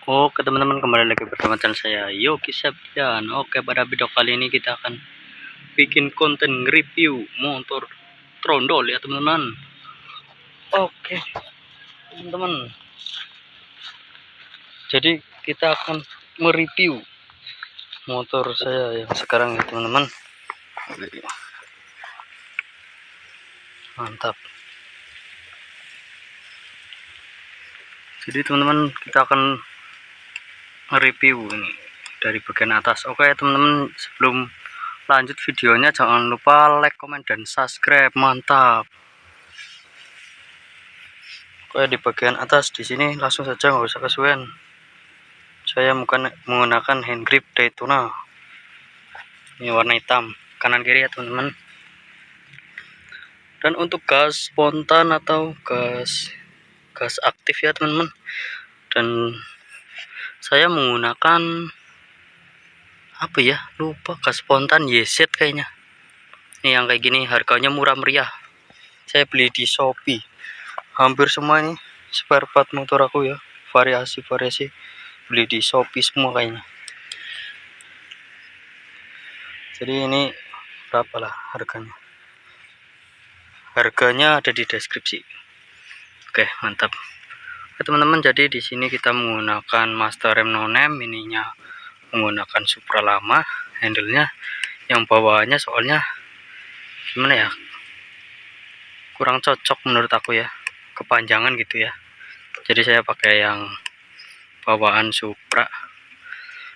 Oke teman-teman, kembali lagi bersama channel saya Yogi Septian. Oke, pada video kali ini kita akan bikin konten review motor trondol ya teman-teman. Oke teman-teman, jadi kita akan mereview motor saya yang sekarang ya teman-teman. Mantap. Jadi teman-teman, kita akan review ini dari bagian atas. Oke teman-teman, sebelum lanjut videonya jangan lupa like, komen, dan subscribe. Mantap. Oke, di bagian atas di sini langsung saja, nggak usah kesuwen. Saya menggunakan hand grip Daytona. Ini warna hitam, kanan kiri ya teman-teman. Dan untuk gas spontan atau gas aktif ya teman-teman. Dan saya menggunakan apa ya? Lupa, gas spontan YZ kayaknya. Ini yang kayak gini, harganya murah meriah. Saya beli di Shopee. Hampir semua ini spare part motor aku ya, variasi beli di Shopee semua kayaknya. Jadi ini berapa lah harganya ada di deskripsi. Oke, mantap. Oke teman-teman, jadi di sini kita menggunakan master rem no-name, ininya menggunakan Supra lama, handle-nya yang bawaannya soalnya gimana ya, kurang cocok menurut aku ya, kepanjangan gitu ya. Jadi saya pakai yang bawaan Supra.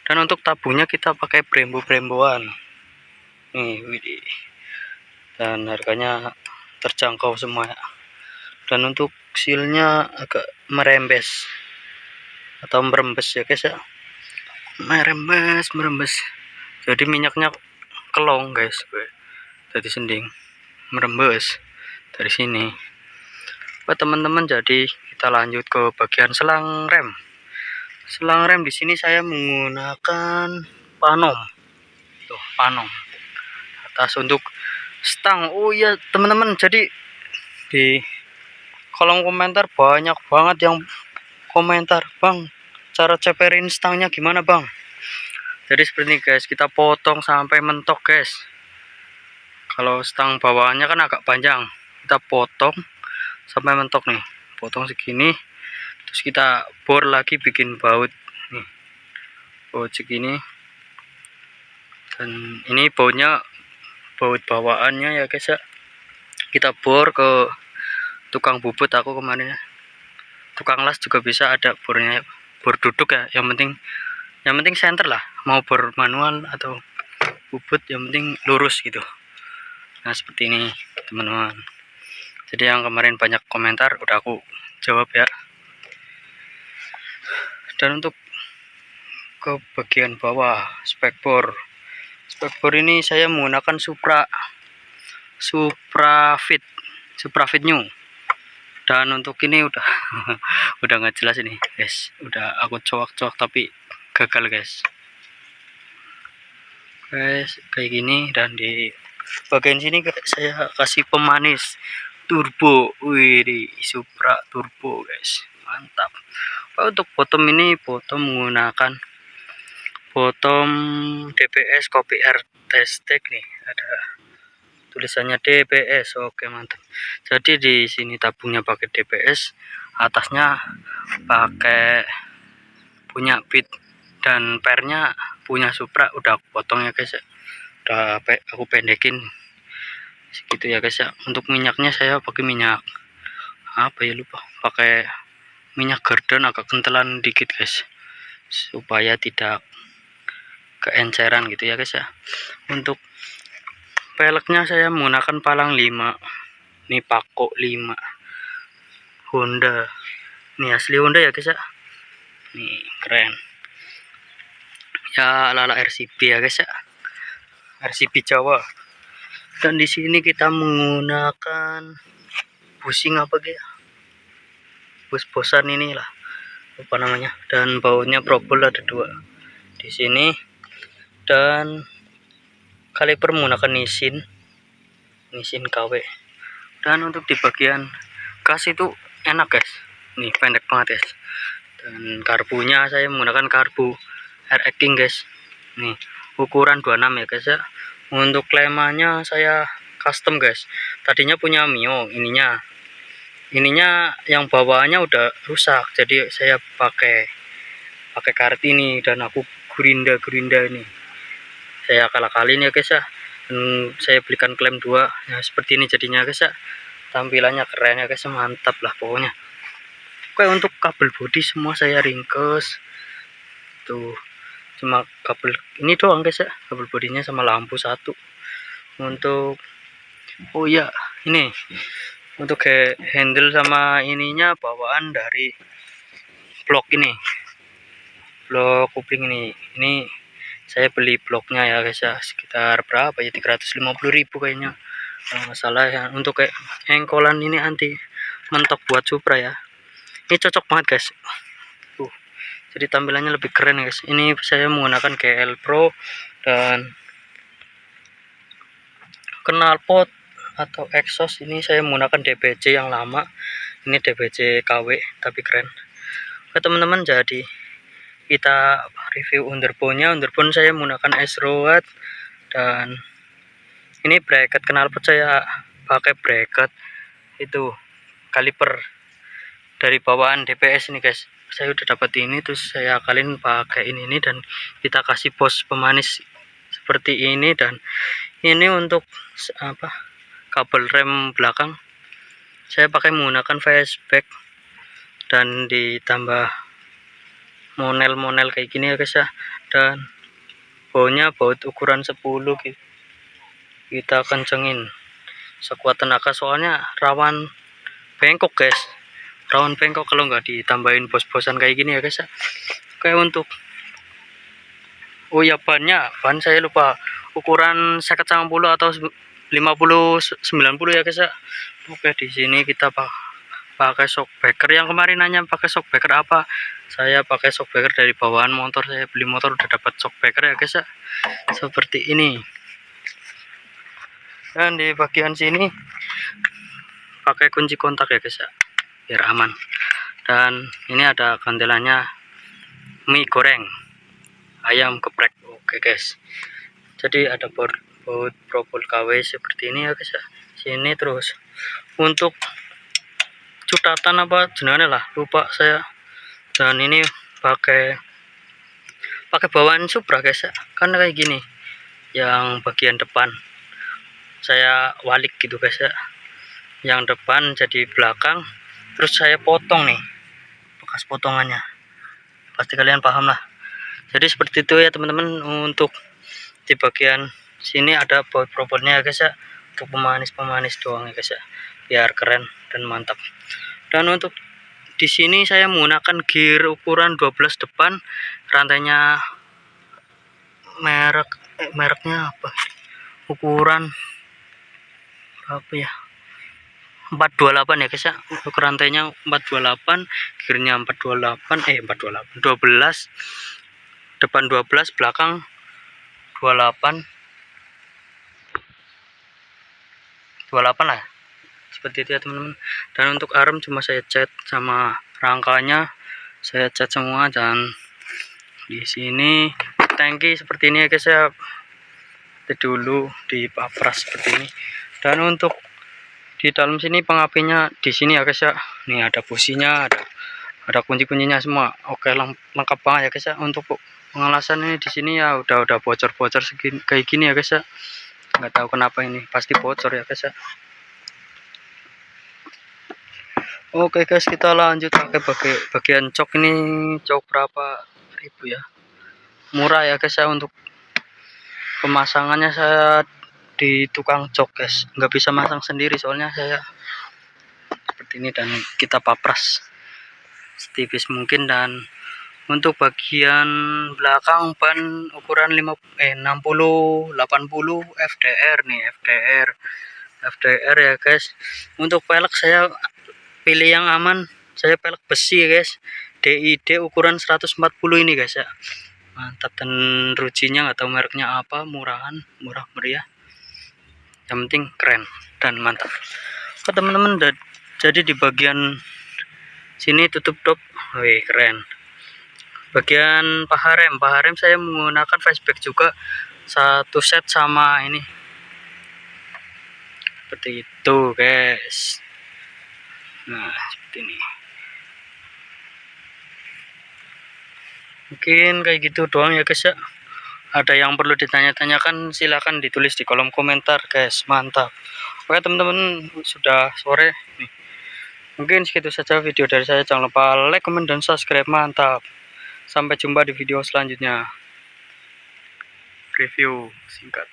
Dan untuk tabungnya kita pakai Brembo-Bremboan nih, widih. Dan harganya terjangkau semua ya. Dan untuk sealnya agak merembes atau merembes ya guys ya, merembes, jadi minyaknya kelong guys, jadi sending merembes dari sini. Oke teman-teman, jadi kita lanjut ke bagian selang rem. Selang rem di sini saya menggunakan Panom. Tuh, Panom. Atas untuk stang. Oh iya teman-teman, jadi di kolom komentar banyak banget yang komentar, "Bang, cara ceperin stangnya gimana Bang?" Jadi seperti ini guys, kita potong sampai mentok guys. Kalau stang bawaannya kan agak panjang, kita potong sampai mentok nih, potong segini, terus kita bor lagi, bikin baut nih, baut segini. Dan ini bautnya baut bawaannya ya guys ya, kita bor ke tukang bubut aku kemarin ya, tukang las juga bisa, ada bornya, bor duduk ya, yang penting center lah, mau bor manual atau bubut yang penting lurus gitu. Nah seperti ini teman-teman, jadi yang kemarin banyak komentar udah aku jawab ya. Dan untuk ke bagian bawah spekbor ini saya menggunakan Supra Fit New. Dan untuk ini udah udah nggak jelas ini guys, udah aku coak tapi gagal guys, kayak gini. Dan di bagian sini saya kasih pemanis turbo, wih, di Supra turbo guys, mantap. Untuk bottom ini menggunakan bottom DBS Kopi R Test-Tech nih, ada tulisannya DBS. Oke, mantap. Jadi di sini tabungnya pakai DBS, atasnya pakai punya Bit, dan pernya punya Supra. Udah aku potong ya guys ya, udah aku pendekin segitu ya guys ya. Untuk minyaknya saya pakai minyak apa ya, lupa, pakai minyak Garden, agak kentelan dikit guys supaya tidak keenceran gitu ya guys ya. Untuk peleknya saya menggunakan palang 5, ini Pako 5 Honda, ini asli Honda ya guys ya, nih keren ya, ala RCB ya guys ya, RCB Jawa. Dan di sini kita menggunakan busing apa gitu, bus-bosan inilah, lupa namanya. Dan bautnya Probol ada 2 di sini. Dan kaliper menggunakan Nissin KW. Dan untuk di bagian gas itu enak guys, nih pendek banget guys, Dan karbunya saya menggunakan karbu RX King guys. Nih ukuran 26 ya guys ya. Untuk lemanya saya custom guys. Tadinya punya Mio, ininya yang bawaannya udah rusak, jadi saya pakai karet ini, dan aku gerinda ini saya akal-akalin ya guys ya. Saya belikan klem 2 ya, seperti ini jadinya guys ya. Tampilannya keren ya guys, mantap lah pokoknya. Oke, untuk kabel bodi semua saya ringkes tuh, cuma kabel ini doang guys ya, kabel bodinya sama lampu satu. Untuk oh ya, ini untuk handle sama ininya bawaan dari blok ini, blok kupling ini saya beli bloknya ya guys ya, sekitar berapa ya, 350.000 kayaknya kalau nggak salah ya. Untuk kayak engkolan ini anti mentok buat Supra ya, ini cocok banget guys. Jadi tampilannya lebih keren guys. Ini saya menggunakan GL Pro, dan knalpot atau exhaust ini saya menggunakan DBC yang lama. Ini DBC KW tapi keren. Oke teman-teman, jadi kita review underbone-nya. Underbone saya menggunakan S-Rod, dan ini bracket knalpot saya pakai bracket itu kaliper dari bawaan DPS ini guys. Saya udah dapat ini, terus saya akalin pakai ini dan kita kasih pos pemanis seperti ini. Dan ini untuk apa, kabel rem belakang saya pakai menggunakan fastback, dan ditambah monel kayak gini ya guys ya. Dan bautnya baut ukuran 10 gitu. Kita kencengin sekuat tenaga, soalnya rawan bengkok guys, rawan bengkok kalau nggak ditambahin bos-bosan kayak gini ya guys ya. Oke, untuk oh ya, ban saya lupa, ukuran 50 atau 50 90 ya guys ya. Oke, di sini kita pakai shockbreaker. Yang kemarin nanya pakai shockbreaker apa, saya pakai shockbreaker dari bawaan motor. Saya beli motor udah dapat shockbreaker ya guys ya, seperti ini. Dan di bagian sini pakai kunci kontak ya guys ya, biar aman. Dan ini ada kandelannya mie goreng, ayam geprek. Oke guys, jadi ada baut propol KW seperti ini ya guys ya. Sini terus untuk cutatan apa jenenge lah, lupa saya. Dan ini pakai bawaan Supra guys ya, karena kayak gini yang bagian depan saya walik gitu guys ya, yang depan jadi belakang, terus saya potong nih bekas potongannya, pasti kalian paham lah. Jadi seperti itu ya teman-teman. Untuk di bagian sini ada baut propelnya ya guys ya, untuk pemanis doang ya guys ya, biar keren dan mantap. Dan untuk di sini saya menggunakan gear ukuran 12 depan, rantainya mereknya apa, ukuran apa ya, 428 ya guys ya. Untuk rantainya 428, gearnya 428 12, depan 12, belakang 28 lah, seperti itu ya teman-teman. Dan untuk arm cuma saya cat, sama rangkanya saya cat semua. Dan di sini tangki seperti ini ya guys ya, dulu dipapras seperti ini. Dan untuk di dalam sini pengapinya di sini ya guys ya, nih ada businya, ada kunci-kuncinya semua. Oke, lengkap banget ya guys ya. Untuk pengelasan ini di sini ya udah bocor segini kayak gini ya guys ya, nggak tahu kenapa ini pasti bocor ya guys ya. Oke guys, kita lanjut pakai bagian cok. Ini cok berapa ribu ya, murah ya guys ya. Untuk pemasangannya saya di tukang cok guys, nggak bisa masang sendiri soalnya saya seperti ini. Dan kita papras setipis mungkin. Dan untuk bagian belakang ban ukuran 60 80 FDR nih, FDR ya guys. Untuk pelek saya pilih yang aman, saya pelek besi ya guys, DID ukuran 140 ini guys ya, mantap. Dan rujinya nggak tahu mereknya apa, murah meriah, yang penting keren dan mantap. Oke teman-teman, jadi di bagian Sini tutup top. Wih, keren. Bagian paha rem saya menggunakan flashback juga, satu set sama ini. Seperti itu, guys. Nah, seperti ini. Mungkin kayak gitu doang ya, guys ya. Ada yang perlu ditanya-tanyakan silahkan ditulis di kolom komentar, guys. Mantap. Oke teman-teman, sudah sore nih. Mungkin segitu saja video dari saya. Jangan lupa like, comment, dan subscribe. Mantap. Sampai jumpa di video selanjutnya. Review singkat.